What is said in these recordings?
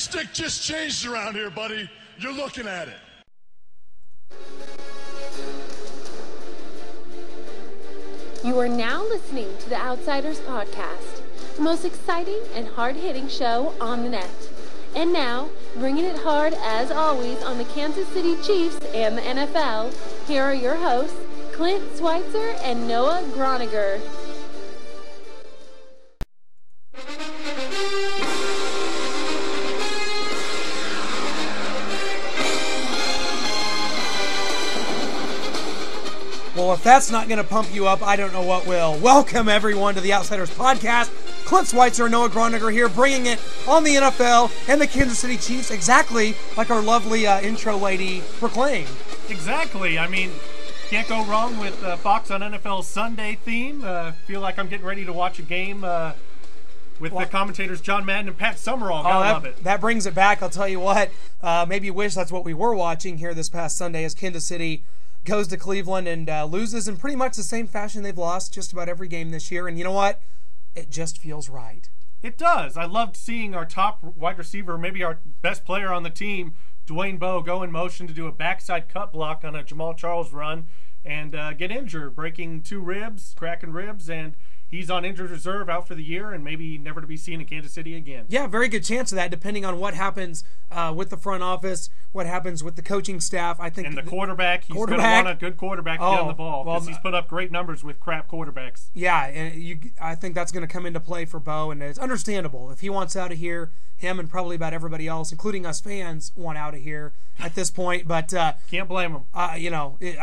stick just changed around here, buddy. You're looking at it. You are now listening to the Outsiders Podcast, the most exciting and hard-hitting show on the net. And now, bringing it hard as always on the Kansas City Chiefs and the NFL, here are your hosts, Clint Schweitzer and Noah Groniger. Well, if that's not going to pump you up, I don't know what will. Welcome, everyone, to the Outsiders Podcast. Clint Schweitzer and Noah Groniger here, bringing it on the NFL and the Kansas City Chiefs, exactly like our lovely intro lady proclaimed. Exactly. I mean, can't go wrong with Fox on NFL Sunday theme. Feel like I'm getting ready to watch a game with the commentators John Madden and Pat Summerall. I love it. That brings it back. I'll tell you what. Maybe you wish that's what we were watching here this past Sunday as Kansas City goes to Cleveland and loses in pretty much the same fashion they've lost just about every game this year. And you know what? It just feels right. It does. I loved seeing our top wide receiver, maybe our best player on the team, Dwayne Bowe, go in motion to do a backside cut block on a Jamal Charles run and get injured, breaking 2 ribs, cracking ribs, and he's on injured reserve out for the year and maybe never to be seen in Kansas City again. Yeah, very good chance of that, depending on what happens with the front office, what happens with the coaching staff. I think, and the quarterback, he's going to want a good quarterback to get on the ball because he's put up great numbers with crap quarterbacks. Yeah, and I think that's going to come into play for Bowe, and it's understandable. If he wants out of here, him and probably about everybody else, including us fans, want out of here at this point. But can't blame him. I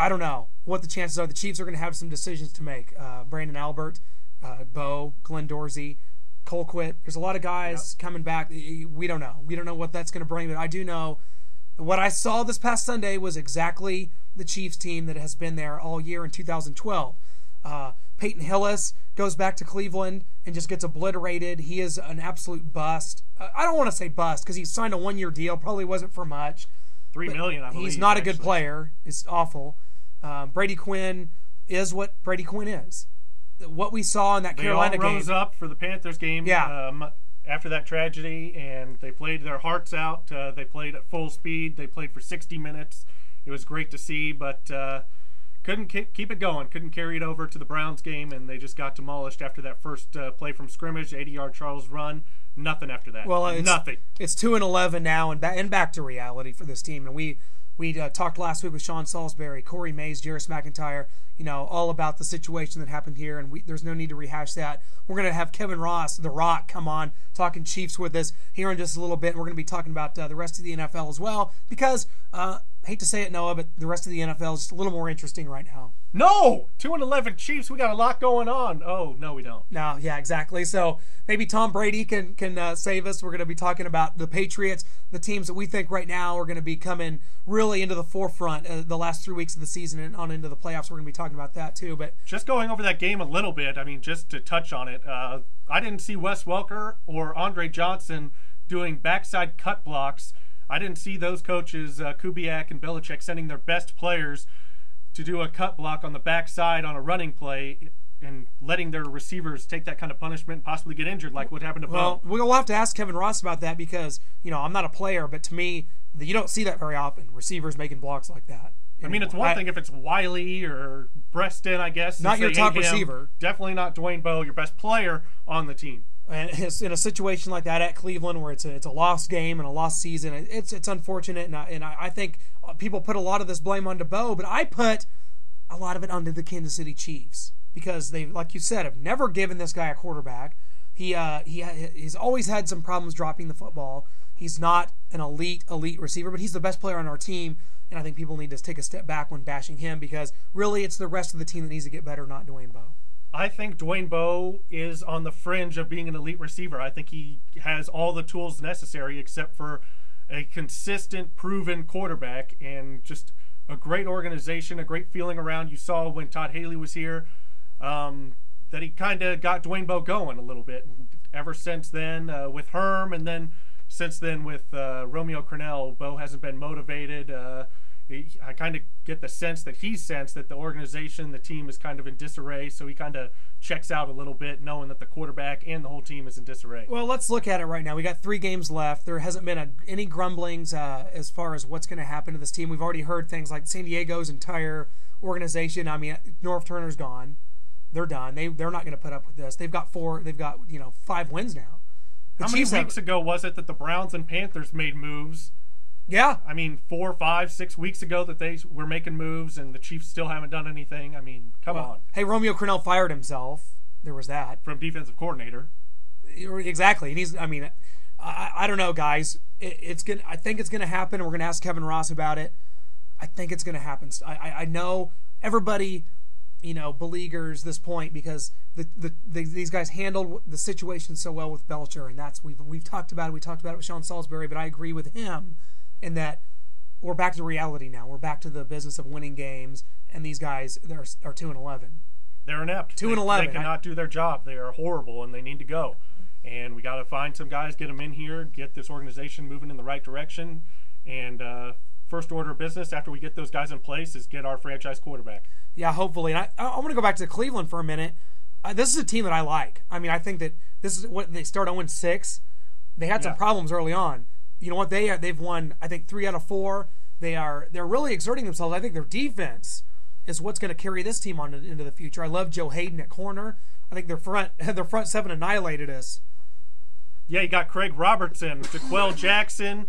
don't know what the chances are. The Chiefs are going to have some decisions to make. Brandon Albert, Bowe, Glenn Dorsey, Colquitt. There's a lot of guys coming back. We don't know. We don't know what that's going to bring, but I do know what I saw this past Sunday was exactly the Chiefs team that has been there all year in 2012. Peyton Hillis goes back to Cleveland and just gets obliterated. He is an absolute bust. I don't want to say bust because he signed a 1-year deal. Probably wasn't for much. $3 million, I believe. He's not a good player. It's awful. Brady Quinn is what Brady Quinn is. What we saw in that Carolina game. They all rose up for the Panthers game after that tragedy, and they played their hearts out. They played at full speed. They played for 60 minutes. It was great to see, but couldn't keep it going. Couldn't carry it over to the Browns game, and they just got demolished after that first play from scrimmage, 80-yard Charles run. Nothing after that. Well, nothing. It's 2-11 now, and back to reality for this team. And we talked last week with Sean Salisbury, Corey Mays, Jarris McIntyre, all about the situation that happened here, and there's no need to rehash that. We're going to have Kevin Ross, The Rock, come on, talking Chiefs with us here in just a little bit, and we're going to be talking about the rest of the NFL as well, because, hate to say it, Noah, but the rest of the NFL is just a little more interesting right now. No! 2-11 Chiefs, we got a lot going on. Oh, no, we don't. No, yeah, exactly. So maybe Tom Brady can save us. We're going to be talking about the Patriots, the teams that we think right now are going to be coming really into the forefront the last 3 weeks of the season and on into the playoffs. We're going to be talking about that too. But just going over that game a little bit, I mean, just to touch on it, I didn't see Wes Welker or Andre Johnson doing backside cut blocks. I didn't see those coaches, Kubiak and Belichick, sending their best players to do a cut block on the backside on a running play and letting their receivers take that kind of punishment and possibly get injured like what happened to Bowe. Well, we'll have to ask Kevin Ross about that because, I'm not a player, but to me, you don't see that very often, receivers making blocks like that. I mean, it's one thing if it's Wiley or Breston, I guess. Not your top receiver. Definitely not Dwayne Bowe, your best player on the team. And it's in a situation like that at Cleveland where it's a lost game and a lost season, it's unfortunate. And I think people put a lot of this blame onto Bowe, but I put a lot of it onto the Kansas City Chiefs because they, like you said, have never given this guy a quarterback. He's always had some problems dropping the football. He's not an elite receiver, but he's the best player on our team. And I think people need to take a step back when bashing him because really it's the rest of the team that needs to get better, not Dwayne Bowe. I think Dwayne Bowe is on the fringe of being an elite receiver. I think he has all the tools necessary except for a consistent, proven quarterback and just a great organization, a great feeling around. You saw when Todd Haley was here that he kind of got Dwayne Bowe going a little bit. And ever since then, with Herm and then since then with Romeo Crennel, Bowe hasn't been motivated. I kind of get the sense that he sensed that the organization, the team is kind of in disarray, so he kind of checks out a little bit, knowing that the quarterback and the whole team is in disarray. Well, let's look at it right now. We got 3 games left. There hasn't been any grumblings as far as what's going to happen to this team. We've already heard things like San Diego's entire organization. I mean, Norv Turner's gone. They're done. They're not going to put up with this. They've got 5 wins now. How many weeks ago was it that the Browns and Panthers made moves? Yeah. I mean, 4, 5, 6 weeks ago that they were making moves and the Chiefs still haven't done anything. I mean, come on. Hey, Romeo Crennel fired himself. There was that. From defensive coordinator. Exactly. And I don't know, guys. I think it's going to happen. We're going to ask Kevin Ross about it. I think it's going to happen. I know everybody, beleaguers this point because these guys handled the situation so well with Belcher, and we've talked about it. We talked about it with Sean Salisbury, but I agree with him in that we're back to reality now. We're back to the business of winning games, and these guys are 2-11. They're inept. 2-11. They cannot do their job. They are horrible, and they need to go. And we got to find some guys, get them in here, get this organization moving in the right direction. And first order of business after we get those guys in place is get our franchise quarterback. Yeah, hopefully. And I want to go back to Cleveland for a minute. This is a team that I like. I mean, I think that this is what they start 0-6. They had some problems early on. You know what? They've won, I think, 3 out of 4. They're really exerting themselves. I think their defense is what's going to carry this team on into the future. I love Joe Hayden at corner. I think their front 7 annihilated us. Yeah, you got Craig Robertson, Jaquel Jackson.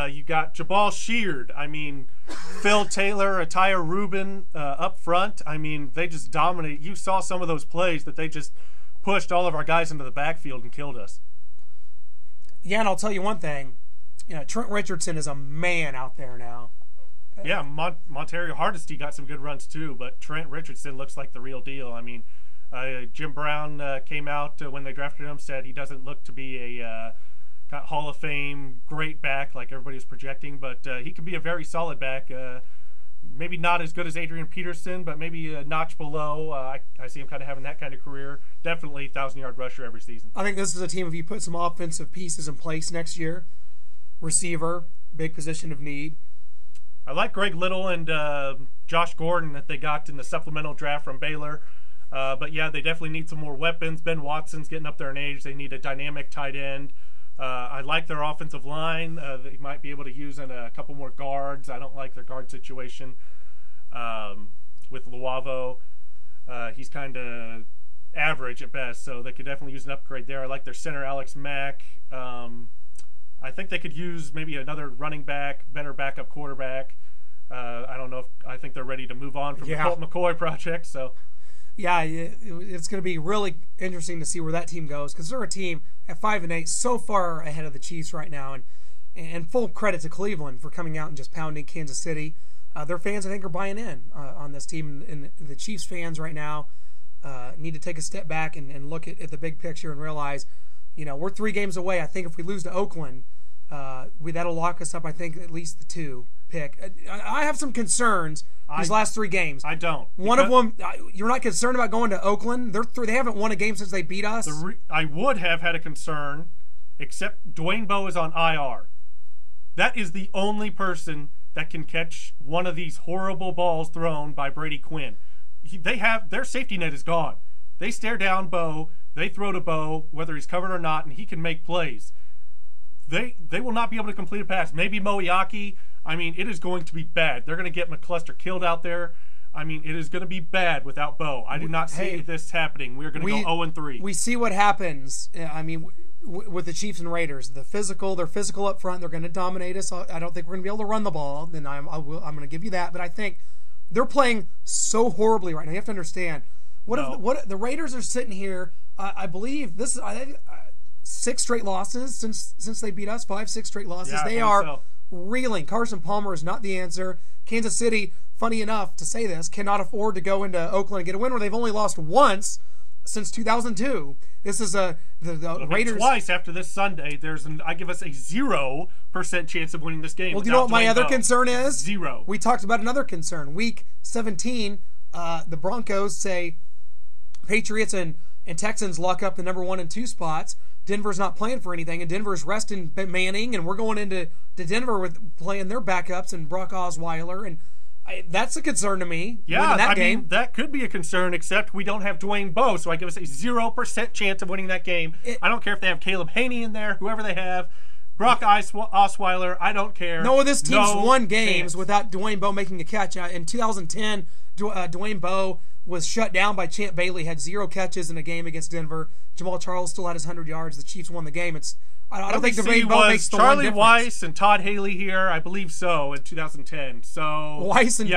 You got Jabal Sheard. I mean, Phil Taylor, Atiyah Rubin up front. I mean, they just dominate. You saw some of those plays that they just pushed all of our guys into the backfield and killed us. Yeah, and I'll tell you one thing. Trent Richardson is a man out there now. Yeah, Montario Hardesty got some good runs too, but Trent Richardson looks like the real deal. I mean, Jim Brown came out when they drafted him, said he doesn't look to be a Hall of Fame great back like everybody was projecting, but he can be a very solid back. Maybe not as good as Adrian Peterson, but maybe a notch below. I see him kind of having that kind of career. Definitely 1,000-yard rusher every season. I think this is a team, if you put some offensive pieces in place next year, receiver, big position of need. I like Greg Little and Josh Gordon that they got in the supplemental draft from Baylor. But, yeah, they definitely need some more weapons. Ben Watson's getting up there in age. They need a dynamic tight end. I like their offensive line. They might be able to use in a couple more guards. I don't like their guard situation with Luavo. He's kind of average at best, so they could definitely use an upgrade there. I like their center, Alex Mack. I think they could use maybe another running back, better backup quarterback. I don't know if I think they're ready to move on from the Colt McCoy project. So, yeah, it's going to be really interesting to see where that team goes because they're a team at 5-8, so far ahead of the Chiefs right now, and full credit to Cleveland for coming out and just pounding Kansas City. Their fans, I think, are buying in on this team, and the Chiefs fans right now need to take a step back and look at the big picture and realize, we're 3 games away. I think if we lose to Oakland, that'll lock us up, I think, at least the 2 pick. I have some concerns these last 3 games. I don't. One of them, you're not concerned about going to Oakland? They haven't won a game since they beat us? I would have had a concern, except Dwayne Bowe is on IR. That is the only person that can catch one of these horrible balls thrown by Brady Quinn. Their safety net is gone. They stare down Bowe. They throw to Bowe, whether he's covered or not, and he can make plays. They will not be able to complete a pass. Maybe Moeaki. I mean, it is going to be bad. They're going to get McCluster killed out there. I mean, it is going to be bad without Bowe. I do not see this happening. We're going to go 0-3. We see what happens. I mean, with the Chiefs and Raiders. They're physical up front. They're going to dominate us. I don't think we're going to be able to run the ball. Then I'm going to give you that. But I think they're playing so horribly right now. You have to understand. What the Raiders are sitting here. I believe this is 6 straight losses since they beat us. 5-6 straight losses. Yeah, they are reeling. Carson Palmer is not the answer. Kansas City, funny enough to say this, cannot afford to go into Oakland and get a win where they've only lost once since 2002. This is the Raiders twice after this Sunday. I give us a 0% chance of winning this game. Well, do you know what my other concern is? 0. We talked about another concern. Week 17, the Broncos say Patriots and and Texans lock up the number 1 and 2 spots. Denver's not playing for anything, and Denver's resting Manning, and we're going into Denver with playing their backups and Brock Osweiler, and that's a concern to me. Yeah, that game. mean, that could be a concern, except we don't have Dwayne Bowe, so I give us a 0% chance of winning that game. I don't care if they have Caleb Haney in there, whoever they have. Brock Osweiler, I don't care. No, this team's won games chance. without Dwayne Bowe making a catch. In 2010, Dwayne Bowe was shut down by Champ Bailey, had 0 catches in a game against Denver. Jamal Charles still had his 100 yards. The Chiefs won the game. I don't think Dwayne Bowe makes the one difference. Charlie Weiss and Todd Haley here, I believe so, in 2010. So Weiss and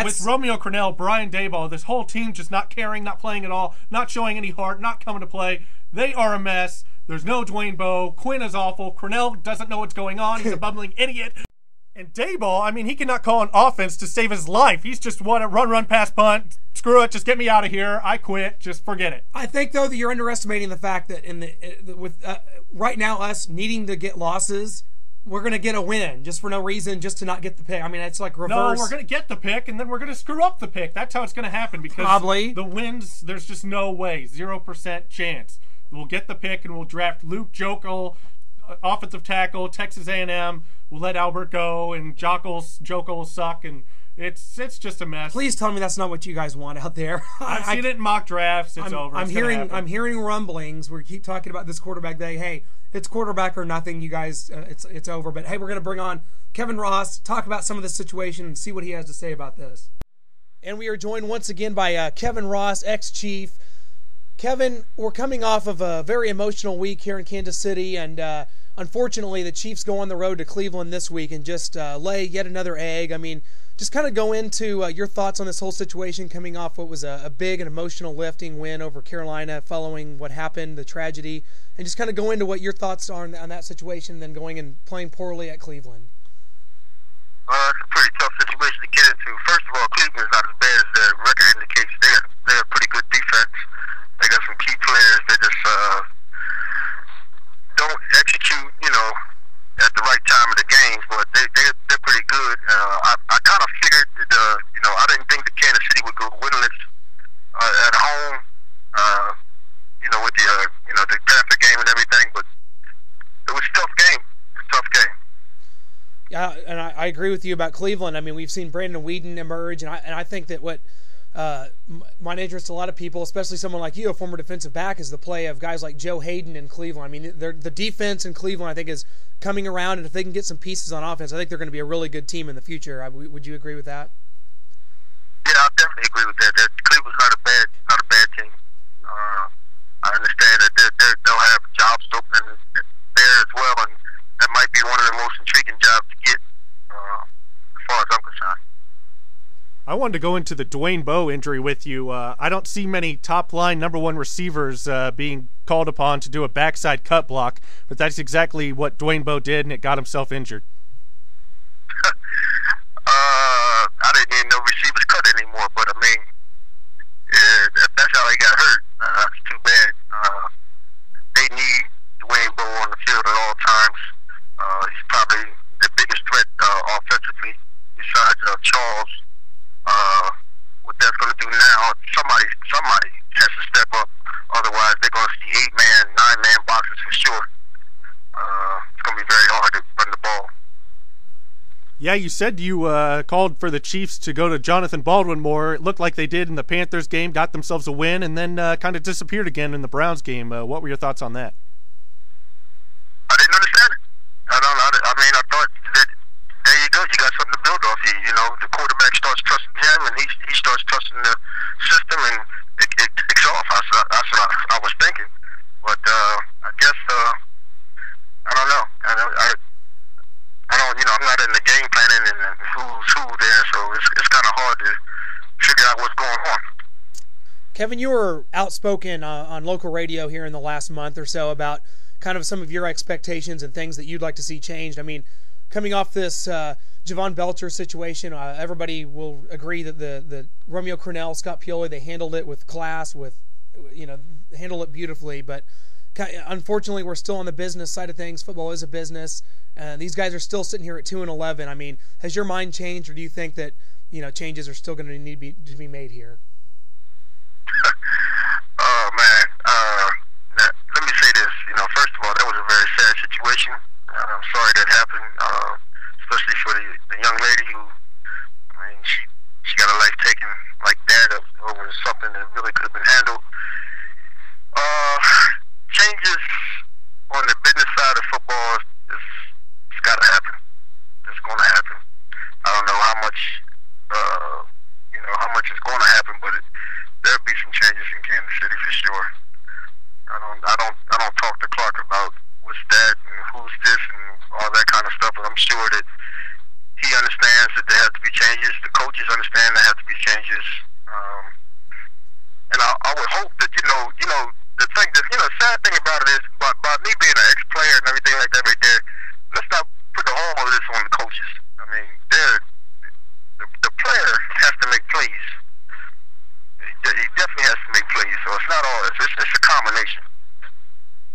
with Romeo Crennel, Brian Daboll, this whole team just not caring, not playing at all, not showing any heart, not coming to play. They are a mess. There's no Dwayne Bowe. Quinn is awful. Crennel doesn't know what's going on. He's a bumbling idiot. And Daboll, I mean, he cannot call an offense to save his life. He's just want to run, pass, punt. Screw it. Just get me out of here. I quit. Just forget it. I think, though, that you're underestimating the fact that right now, us needing to get losses, we're going to get a win just for no reason, just to not get the pick. I mean, it's like reverse. No, we're going to get the pick, and then we're going to screw up the pick. That's how it's going to happen because Probably. The wins, there's just no way. 0% chance. We'll get the pick, and we'll draft Luke Jokel, offensive tackle, Texas A&M. We'll let Albert go, and Jokel suck, and it's just a mess. Please tell me that's not what you guys want out there. I've seen it in mock drafts. It's over. I'm hearing rumblings. We keep talking about this quarterback day. Hey, it's quarterback or nothing. You guys, it's over. But hey, we're going to bring on Kevin Ross, talk about some of this situation, and see what he has to say about this. And we are joined once again by Kevin Ross, ex-Chief. Kevin, we're coming off of a very emotional week here in Kansas City, and unfortunately the Chiefs go on the road to Cleveland this week and just lay yet another egg. I mean, just kind of go into your thoughts on this whole situation coming off what was a big and emotional lifting win over Carolina following what happened, the tragedy, and just kind of go into what your thoughts are on that situation, then going and playing poorly at Cleveland. It's a pretty tough situation to get into. First of all, Cleveland's not as bad as their record indicates. They're a pretty good defense. They got some key players that just don't execute, at the right time of the games, but they're pretty good. I kind of figured that, I didn't think that Kansas City would go winless at home, with the Panther game and everything, but it was a tough game. Yeah, and I agree with you about Cleveland. I mean, we've seen Brandon Weeden emerge, and I think that what might interest a lot of people, especially someone like you, a former defensive back, is the play of guys like Joe Hayden in Cleveland. I mean, the defense in Cleveland, I think, is coming around, and if they can get some pieces on offense, I think they're going to be a really good team in the future. Would you agree with that? Yeah, I definitely agree with that. Cleveland's not a bad team. I understand that they'll have jobs open there as well, and that might be one of the most intriguing jobs to get, as far as I'm concerned. I wanted to go into the Dwayne Bowe injury with you. I don't see many top-line number 1 receivers being called upon to do a backside cut block, but that's exactly what Dwayne Bowe did, and it got himself injured. I didn't even know receivers cut anymore, but I mean, if that's how he got hurt, it's too bad. They need Dwayne Bowe on the field at all times. He's probably the biggest threat offensively besides Charles. What that's going to do now, somebody has to step up. Otherwise, they're going to see 8-man, 9-man boxes for sure. It's going to be very hard to run the ball. Yeah, you said you called for the Chiefs to go to Jonathan Baldwin more. It looked like they did in the Panthers game, got themselves a win, and then kind of disappeared again in the Browns game. What were your thoughts on that? I didn't understand it. I thought that there you go. You got something to build off. The quarterback starts trusting him, and he starts trusting the system, and it takes off. That's what I was thinking. But I guess I don't know. I don't. I'm not in the game planning and who's who there, so it's kind of hard to figure out what's going on. Kevin, you were outspoken on local radio here in the last month or so about kind of some of your expectations and things that you'd like to see changed. I mean, coming off this Javon Belcher situation, everybody will agree that the Romeo Crennel, Scott Pioli, they handled it with class, handled it beautifully. But unfortunately, we're still on the business side of things. Football is a business, and these guys are still sitting here at 2-11. I mean, has your mind changed, or do you think that changes are still going to need to be made here? Oh man, I first of all, that was a very sad situation. I'm sorry that happened, especially for the young lady who, I mean, she got her life taken like that over something that really could have been handled. Changes on the business side of football, it's got to happen. It's going to happen. I don't know how much, how much is going to happen, but there'll be some changes in Kansas City for sure. I don't talk to Clark about what's that and who's this and all that kind of stuff, but I'm sure that he understands that there have to be changes. The coaches understand there have to be changes. And I would hope that, the thing that, sad thing about it is, about me being an ex-player and everything like that right there, let's not put the whole of this on the coaches. I mean, the player has to make plays. He definitely has to make plays, so it's not all, it's a combination.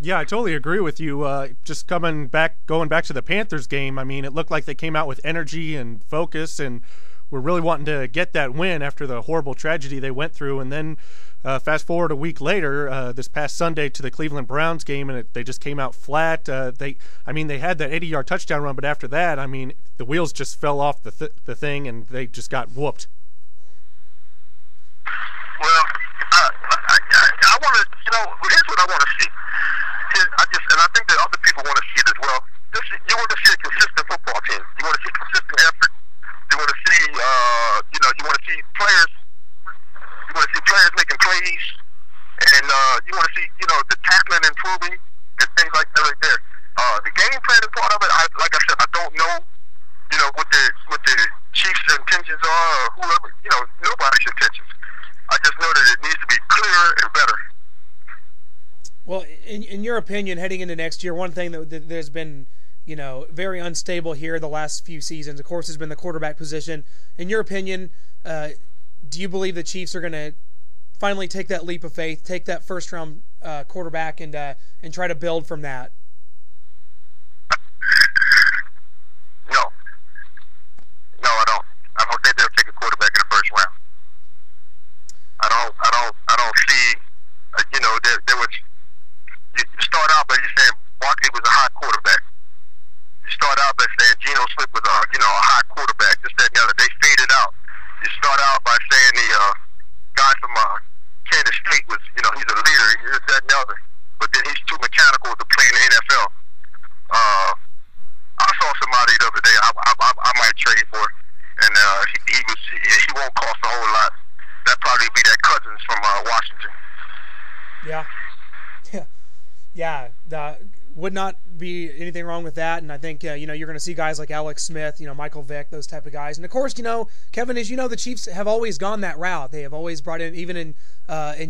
Yeah, I totally agree with you. Just going back to the Panthers game, I mean, it looked like they came out with energy and focus and were really wanting to get that win after the horrible tragedy they went through. And then fast forward a week later, this past Sunday to the Cleveland Browns game, and they just came out flat. They had that 80-yard touchdown run, but after that, I mean, the wheels just fell off the thing, and they just got whooped. Well, I want to, here's what I want to see. And I think that other people want to see it as well. You want to see a consistent football team. You want to see consistent effort. You want to see, you want to see players. You want to see players making plays, and you want to see, the tackling improving and things like that right there. The game planning part of it, like I said, I don't know, what the Chiefs' intentions are or whoever, nobody's intentions. I just know that it needs to be clearer and better. Well, in your opinion, heading into next year, one thing that there's been, very unstable here the last few seasons, of course, has been the quarterback position. In your opinion, do you believe the Chiefs are going to finally take that leap of faith, take that first-round quarterback, and try to build from that? No, I don't. I don't think they'll take a quarterback in the first round. I don't see. There was. You start out by saying Barkley was a hot quarterback. You start out by saying Geno Smith was a hot quarterback. This, that, and the other. They faded out. You start out by saying the guy from Kansas State was, he's a leader. This, that, and the other. But then he's too mechanical to play in the NFL. I saw somebody the other day I might trade for, and he won't cost a whole lot. That'd probably be that Cousins from Washington. Yeah. Yeah, would not be anything wrong with that, and I think you're going to see guys like Alex Smith, Michael Vick, those type of guys, and of course, Kevin, as the Chiefs have always gone that route. They have always brought in, even in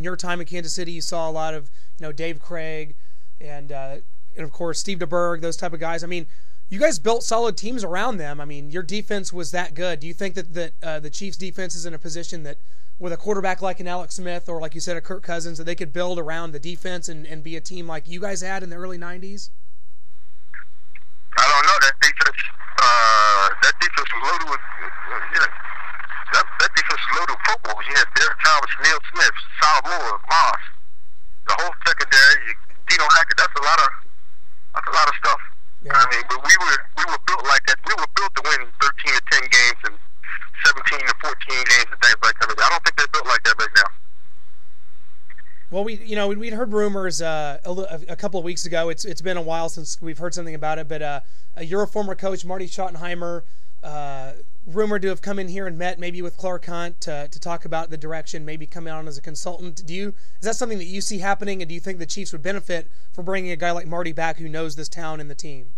your time in Kansas City, you saw a lot of Dave Craig, and of course Steve DeBerg, those type of guys. I mean, you guys built solid teams around them. I mean, your defense was that good. Do you think that the Chiefs' defense is in a position that, with a quarterback like an Alex Smith or, like you said, a Kirk Cousins, that they could build around the defense and be a team like you guys had in the early 90s? I don't know. That defense was loaded with, that defense was loaded with Pro Bowls. You had Derek Thomas, Neil Smith, Sal Moore, Moss. The whole secondary, Dino Hackett. That's a lot of stuff. Yeah. I mean, but we were built like that. We were built to win 13 to 10 games and 17 to 14 games and things like that. I don't think they're built like that right now. Well, we'd heard rumors a couple of weeks ago. It's been a while since we've heard something about it, but you're a former coach, Marty Schottenheimer, rumored to have come in here and met maybe with Clark Hunt to talk about the direction, maybe coming on as a consultant. Is that something that you see happening, and do you think the Chiefs would benefit for bringing a guy like Marty back who knows this town and the team?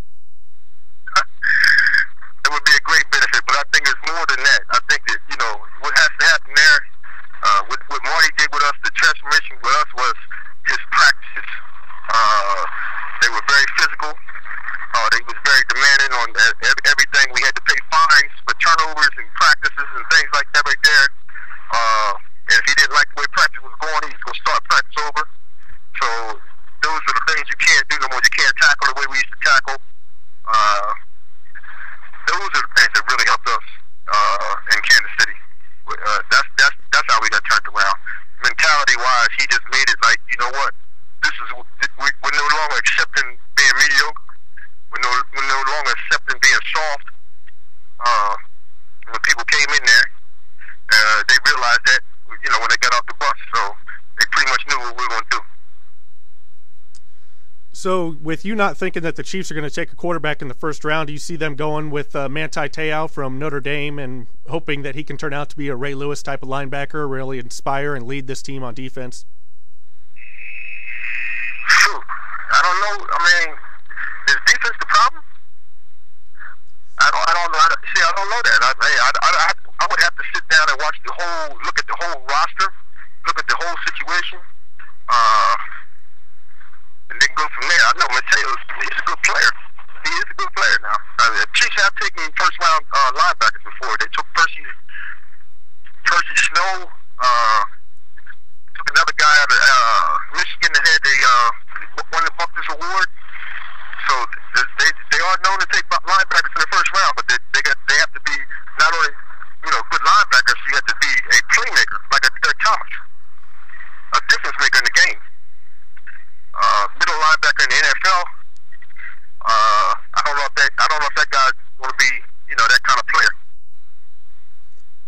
It would be a great benefit, but I think it's more than that. I think that, what has to happen there, what Marty did with us, the transformation with us was his practices. They were very physical. They was very demanding on everything. We had to pay fines for turnovers and practices and things like that right there. And if he didn't like the way practice was going, he was going to start practice over. So those are the things you can't do no more. You can't tackle the way we used to tackle. Those are the things that really helped us in Kansas City. That's how we got turned around. Mentality-wise, he just made it like, you know what? we're no longer accepting being mediocre. We're no longer accepting being soft. When people came in there, they realized that, when they got off the bus. So they pretty much knew what we were going to do. So, with you not thinking that the Chiefs are going to take a quarterback in the first round, do you see them going with Manti Te'o from Notre Dame and hoping that he can turn out to be a Ray Lewis type of linebacker, really inspire and lead this team on defense? I don't know. I mean, is defense the problem? I don't know. See, I don't know that. I would have to sit down and look at the whole roster, look at the whole situation, and then go from there. I know Mateo, he's a good player. He is a good player now. The Chiefs have taken first round linebackers before. They took Percy Snow, took another guy out of Michigan that had won the Buckner's Award. So they are known to take linebackers in the first round, but they have to be not only good linebackers, you have to be a playmaker like a Derek Thomas, a difference maker in the game. Middle linebacker in the NFL. I don't know if that guy's going to be that kind of player.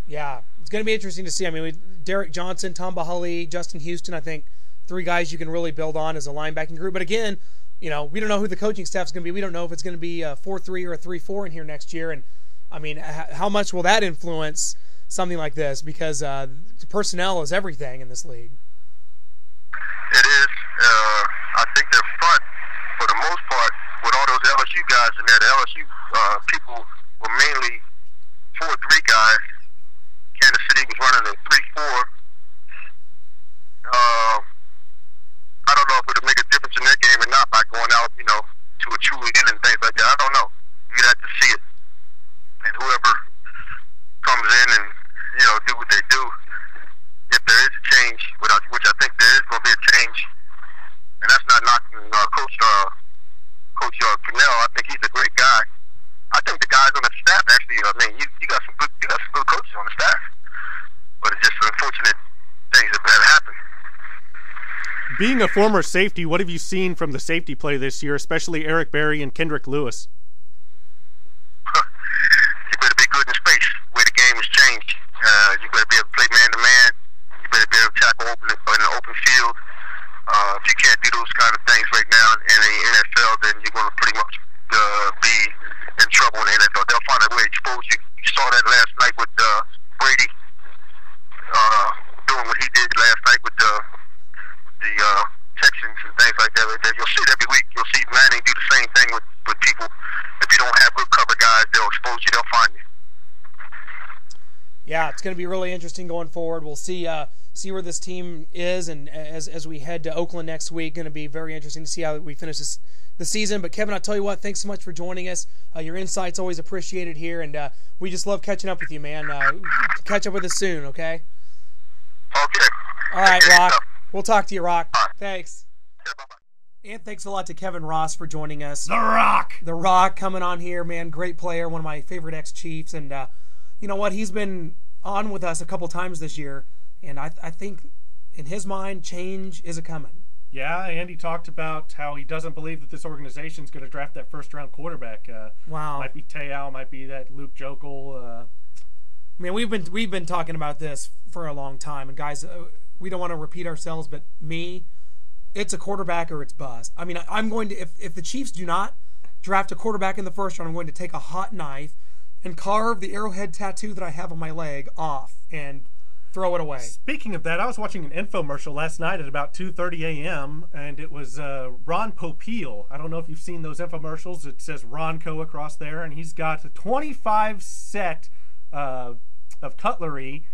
Yeah, it's going to be interesting to see. I mean, Derek Johnson, Tamba Hali, Justin Houston, I think 3 guys you can really build on as a linebacking group. But again, we don't know who the coaching staff is going to be. We don't know if it's going to be a 4-3 or a 3-4 in here next year. And, I mean, how much will that influence something like this? Because personnel is everything in this league. It is. I think their front, for the most part, with all those LSU guys in there, the LSU people were mainly 4-3 guys. Kansas City was running a 3-4. I don't know if it would make a difference in their game or not by going out, to a true end and things like that. I don't know. You'd have to see it. And whoever comes in and, do what they do, if there is a change, which I think there is going to be a change, and that's not knocking Coach Pinnell. I think he's a great guy. I think the guys on the staff actually. I mean, you got some good coaches on the staff, but it's just unfortunate things that happen. Being a former safety, what have you seen from the safety play this year, especially Eric Berry and Kendrick Lewis? You better be good in space. The way the game has changed, you better be able to play man-to-man. You better be able to tackle in an open field. If you can't do those kind of things right now in the NFL, then you're going to pretty much be in trouble in the NFL. They'll find a way to expose you. You saw that last night with Brady doing what he did last night with the Texans and things like that. You'll see it every week. You'll see Manning do the same thing with people. If you don't have good cover guys, they'll expose you. They'll find you. Yeah, it's going to be really interesting going forward. We'll see where this team is, and as we head to Oakland next week, going to be very interesting to see how we finish the season. But Kevin, I'll tell you what, thanks so much for joining us. Your insight's always appreciated here, and we just love catching up with you, man. Catch up with us soon, okay? Okay. All right, Rock. We'll talk to you, Rock. Thanks. Yeah, bye-bye. And thanks a lot to Kevin Ross for joining us. The Rock! The Rock coming on here, man. Great player, one of my favorite ex-Chiefs. And you know what? He's been on with us a couple times this year. And I think in his mind, change is a-coming. Yeah, Andy talked about how he doesn't believe that this organization is going to draft that first-round quarterback. Wow. Might be Te'o, might be that Luke Jokel. Man, we've been talking about this for a long time. And guys, we don't want to repeat ourselves, but it's a quarterback or it's bust. I mean, I'm going to, if the Chiefs do not draft a quarterback in the first round, I'm going to take a hot knife and carve the arrowhead tattoo that I have on my leg off and throw it away. Speaking of that, I was watching an infomercial last night at about 2:30 a.m., and it was Ron Popeil. I don't know if you've seen those infomercials. It says Ronco across there, and he's got a 25 set of cutlery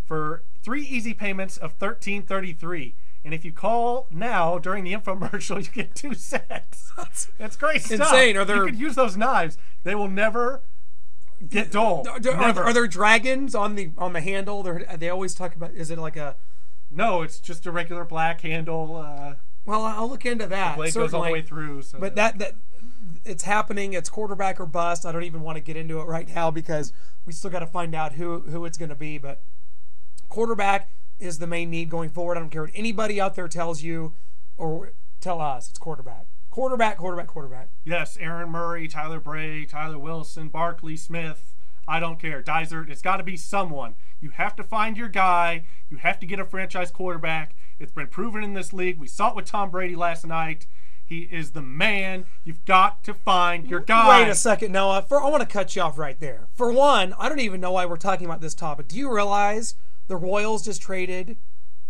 for 3 easy payments of $13.33. And if you call now during the infomercial, you get 2 sets. That's great stuff. Insane. You could use those knives. They will never get dull. Are there dragons on the handle? They always talk about. Is it like a? No, it's just a regular black handle. Well, I'll look into that. The blade certainly goes all the way through. So but that it's happening. It's quarterback or bust. I don't even want to get into it right now because we still got to find out who it's going to be. But quarterback is the main need going forward. I don't care what anybody out there tells you or tell us it's quarterback. Quarterback. Yes, Aaron Murray, Tyler Bray, Tyler Wilson, Barkley, Smith. I don't care. Dysert, it's got to be someone. You have to find your guy. You have to get a franchise quarterback. It's been proven in this league. We saw it with Tom Brady last night. He is the man. You've got to find your guy. Wait a second, Noah. I want to cut you off right there. For one, I don't even know why we're talking about this topic. Do you realize the Royals just traded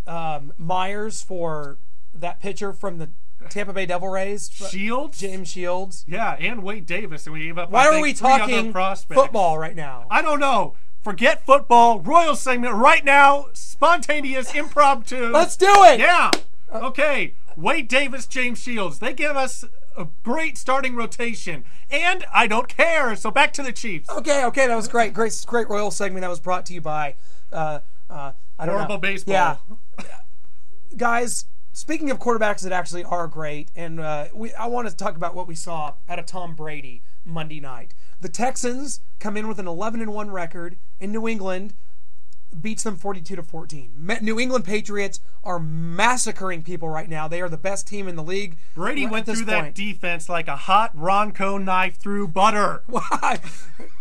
Myers for that pitcher from the Tampa Bay Devil Rays? Shields? James Shields. Yeah, and Wade Davis. And we gave up, why I are we think, 3 other talking prospects. football right now? I don't know. Forget football. Royals segment right now. Spontaneous impromptu. Let's do it. Yeah. Okay. Wade Davis, James Shields. They give us a great starting rotation. And I don't care. So back to the Chiefs. Okay, that was great. Great Royal segment that was brought to you by I don't Horrible know. baseball. Yeah. Guys, speaking of quarterbacks that actually are great, and I want to talk about what we saw out of Tom Brady Monday night. The Texans come in with an 11-1 record, and New England beats them 42-14. New England Patriots are massacring people right now. They are the best team in the league. Brady went through that defense like a hot Ronco knife through butter.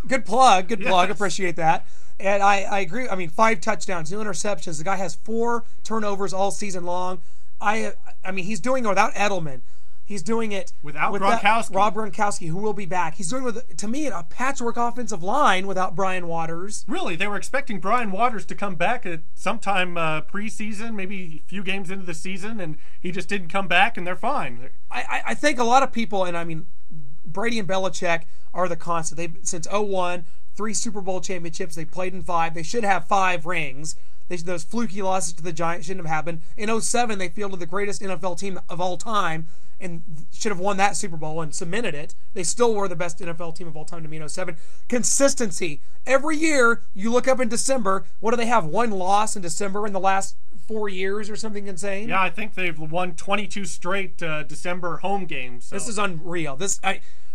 Good plug. Yes. Appreciate that. And I agree. I mean, 5 touchdowns, no interceptions. The guy has 4 turnovers all season long. I mean, he's doing it without Edelman. He's doing it without Gronkowski. Rob Gronkowski, who will be back. He's doing to me a patchwork offensive line without Brian Waters. Really, they were expecting Brian Waters to come back at sometime preseason, maybe a few games into the season, and he just didn't come back, and they're fine. I think a lot of people, and I mean, Brady and Belichick are the constant. They since 2001, 3 Super Bowl championships. They played in 5. They should have 5 rings. Those fluky losses to the Giants shouldn't have happened. In 2007, they fielded the greatest NFL team of all time and should have won that Super Bowl and cemented it. They still were the best NFL team of all time to me in 2007. Consistency. Every year, you look up in December, what do they have? 1 loss in December in the last 4 years or something insane? Yeah, I think they've won 22 straight December home games. So. This is unreal.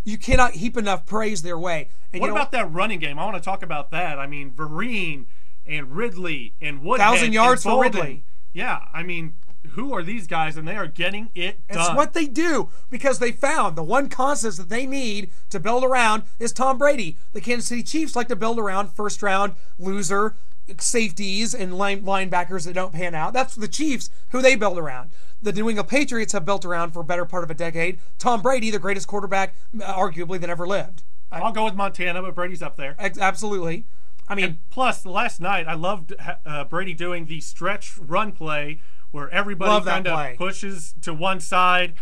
You cannot heap enough praise their way. And what about that running game? I want to talk about that. I mean, Vereen and Ridley and Woodhead. 1,000 yards for Ridley. Yeah, I mean, who are these guys? And they are getting it done. It's what they do because they found the one constant that they need to build around is Tom Brady. The Kansas City Chiefs like to build around first-round loser safeties and linebackers that don't pan out. That's the Chiefs, who they build around. The New England Patriots have built around for a better part of a decade. Tom Brady, the greatest quarterback, arguably, that ever lived. I'll go with Montana, but Brady's up there. Absolutely. I mean, and plus, last night, I loved Brady doing the stretch run play where everybody kind of pushes to one side.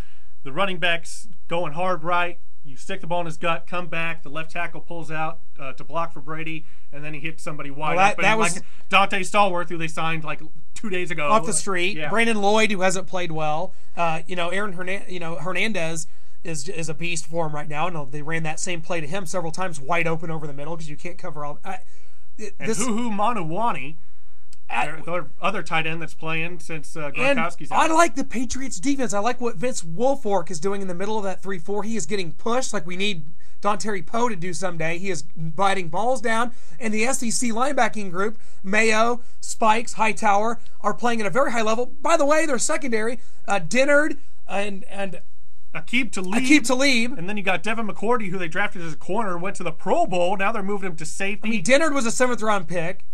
The running back's going hard right. You stick the ball in his gut, come back. The left tackle pulls out to block for Brady, and then he hits somebody wide open. That was like Dante Stallworth, who they signed like 2 days ago. Off the street. Yeah. Brandon Lloyd, who hasn't played well. Aaron Hernandez is a beast for him right now. And they ran that same play to him several times, wide open over the middle because you can't cover all. Huhu Manuwani, the other tight end that's playing since Gronkowski's out. I like the Patriots defense. I like what Vince Wilfork is doing in the middle of that 3-4. He is getting pushed like we need Dontari Poe to do someday. He is biting balls down. And the SEC linebacking group, Mayo, Spikes, Hightower, are playing at a very high level. By the way, their secondary, Dennard and Aqib Talib. And then you got Devin McCourty, who they drafted as a corner, went to the Pro Bowl. Now they're moving him to safety. I mean, Dennard was a 7th-round pick.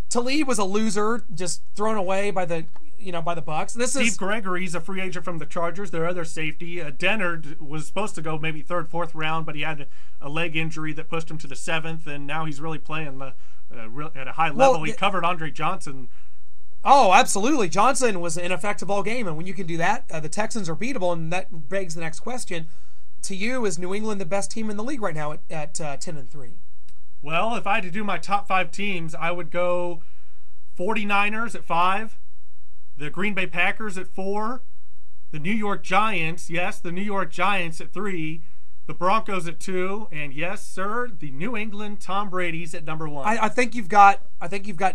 Talib was a loser, just thrown away by the Bucs. Steve Gregory's a free agent from the Chargers, their other safety. Dennard was supposed to go maybe 3rd, 4th round, but he had a leg injury that pushed him to the 7th, and now he's really playing at a high level. He covered Andre Johnson. Oh, absolutely. Johnson was ineffective all game, and when you can do that, the Texans are beatable, and that begs the next question. To you, is New England the best team in the league right now at 10-3? Well, if I had to do my top 5 teams, I would go 49ers at 5, the Green Bay Packers at 4, the New York Giants, yes, the New York Giants at 3, the Broncos at 2, and yes, sir, the New England Tom Brady's at number 1. I think you've got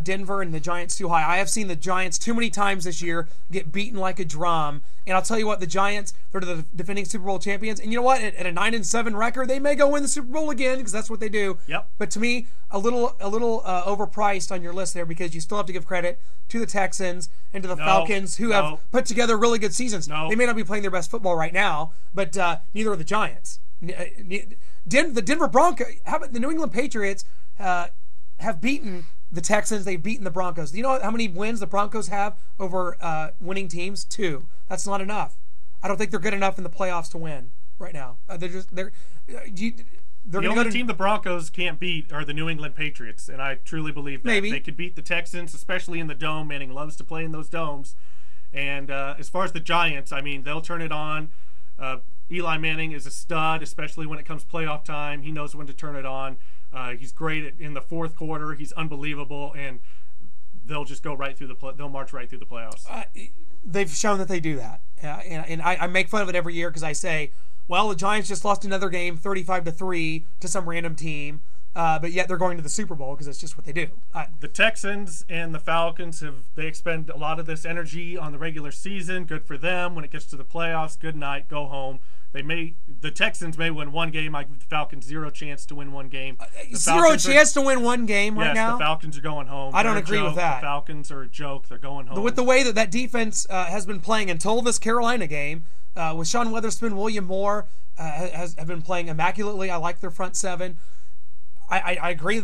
Denver and the Giants too high. I have seen the Giants too many times this year get beaten like a drum, And I'll tell you what, the Giants, they're the defending Super Bowl champions. And you know what? At a 9-7 record, they may go win the Super Bowl again because that's what they do. Yep. But to me, a little overpriced on your list there because you still have to give credit to the Texans and to the Falcons who have put together really good seasons. They may not be playing their best football right now, but neither are the Giants. The Denver Broncos, how about the New England Patriots have beaten the Texans, they've beaten the Broncos. Do you know how many wins the Broncos have over winning teams? 2. That's not enough. I don't think they're good enough in the playoffs to win right now. The only team the Broncos can't beat are the New England Patriots, and I truly believe that. Maybe. They could beat the Texans, especially in the dome. Manning loves to play in those domes. And as far as the Giants, I mean, they'll turn it on. Eli Manning is a stud, especially when it comes playoff time. He knows when to turn it on. He's great in the fourth quarter. He's unbelievable, and they'll just go right through they'll march right through the playoffs. They've shown that they do that, and I make fun of it every year because I say, well, the Giants just lost another game, 35-3 to some random team, but yet they're going to the Super Bowl because it's just what they do. The Texans and the Falcons they expend a lot of this energy on the regular season. Good for them. When it gets to the playoffs, good night, go home. The Texans may win one game. I give the Falcons 0 chance to win one game. Zero chance to win one game right now? Yes, the Falcons are going home. I don't agree with that. The Falcons are a joke. They're going home. With the way that defense has been playing until this Carolina game, with Sean Weatherspoon, William Moore have been playing immaculately. I like their front seven. I agree.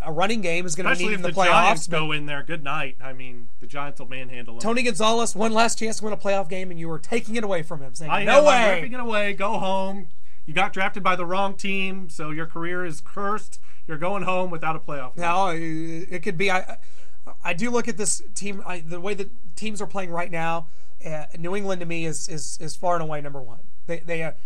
A running game is going to need in the playoffs. Especially if the Giants go in there, good night. I mean, the Giants will manhandle them. Tony Gonzalez, one last chance to win a playoff game, and you were taking it away from him, saying, no way. I'm ripping it away. Go home. You got drafted by the wrong team, so your career is cursed. You're going home without a playoff game. No, it could be. I do look at this team, the way that teams are playing right now. New England, to me, is far and away number one. They have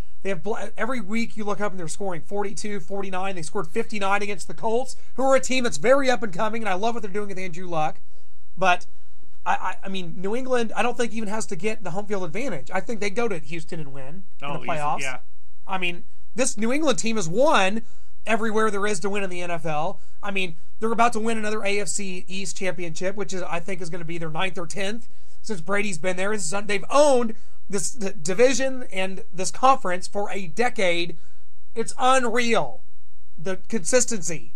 every week you look up and they're scoring 42, 49. They scored 59 against the Colts, who are a team that's very up and coming, and I love what they're doing with Andrew Luck. But I mean, New England, I don't think even has to get the home field advantage. I think they go to Houston and win in the playoffs. Easy, yeah. I mean, this New England team has won everywhere there is to win in the NFL. I mean, they're about to win another AFC East championship, which I think is going to be their 9th or 10th since Brady's been there. They've owned this division and this conference for a decade. It's unreal, the consistency.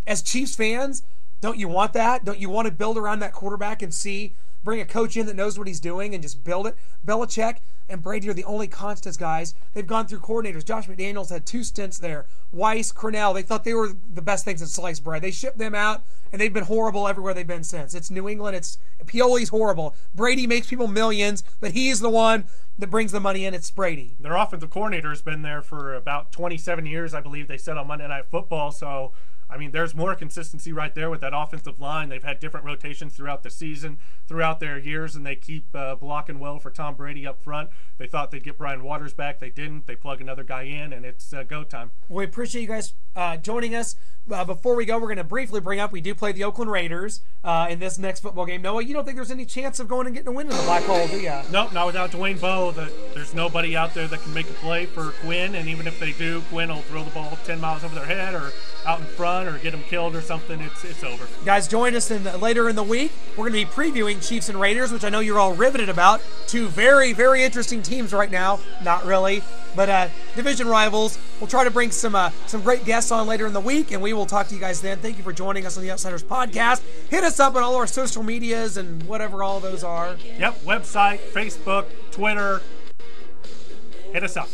As Chiefs fans, don't you want that? Don't you want to build around that quarterback and bring a coach in that knows what he's doing and just build it? Belichick and Brady are the only constants, guys. They've gone through coordinators. Josh McDaniels had 2 stints there. Weiss, Cornell, they thought they were the best things in sliced bread. They shipped them out, and they've been horrible everywhere they've been since. It's New England. Pioli's horrible. Brady makes people millions, but he's the one that brings the money in. It's Brady. Their offensive coordinator has been there for about 27 years, I believe they said on Monday Night Football, so I mean, there's more consistency right there with that offensive line. They've had different rotations throughout the season, throughout their years, and they keep blocking well for Tom Brady up front. They thought they'd get Brian Waters back. They didn't. They plug another guy in, and it's go time. We appreciate you guys joining us. Before we go, we're going to briefly bring up, we do play the Oakland Raiders in this next football game. Noah, you don't think there's any chance of going and getting a win in the Black Hole, do you? Nope, not without Dwayne Bowe. There's nobody out there that can make a play for Quinn, and even if they do, Quinn will throw the ball 10 miles over their head or out in front or get them killed or something. It's over. Guys, join us later in the week. We're going to be previewing Chiefs and Raiders, which I know you're all riveted about. 2 very, very interesting teams right now. Not really, but division rivals. We'll try to bring some great guests on later in the week, and we will talk to you guys then. Thank you for joining us on the Outsiders Podcast. Hit us up on all our social medias and whatever all those are. Yep, website, Facebook, Twitter. Hit us up.